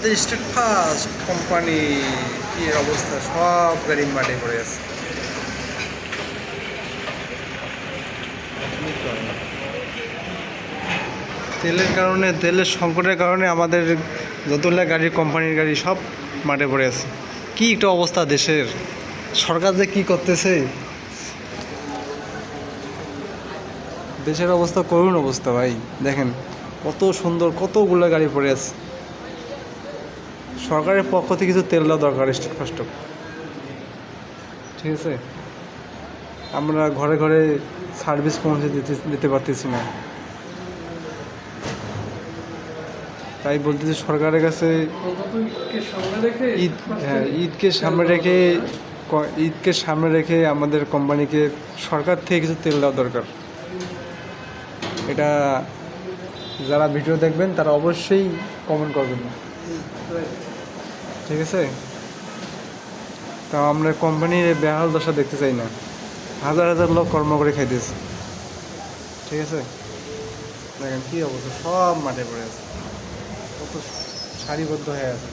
আমাদের state first company কি অবস্থা, সব গাড়ি মাঠে পড়ে আছে। তেলের সংকটের কারণে আমাদের যতগুলো গাড়ি, কোম্পানির গাড়ি সব মাঠে পড়ে আছে। কি একটা অবস্থা দেশের, সরকার যে কি করতেছে, দেশের অবস্থা করুণ অবস্থা ভাই। দেখেন কত সুন্দর, কতগুলো গাড়ি পড়ে আছে। সরকারের পক্ষ থেকে কিছু তেল দেওয়া দরকার স্টেট ফার্স্ট, ঠিক আছে? আমরা ঘরে ঘরে সার্ভিস পৌঁছে দিতে পারতেছি না। তাই বলতেছি সরকারের কাছে ঈদকে সামনে রেখে আমাদের কোম্পানিকে সরকার থেকে কিছু তেল দেওয়া দরকার। এটা যারা ভিডিও দেখবেন তারা অবশ্যই কমেন্ট করবেন, ঠিক আছে? তা আমরা কোম্পানির বেহাল দশা দেখতে চাই না। হাজার হাজার লোক কর্ম করে খাইতেছে, ঠিক আছে? দেখেন কী অবস্থা, সব মাঠে পড়ে আছে, কত সারিবদ্ধ হয়ে আছে।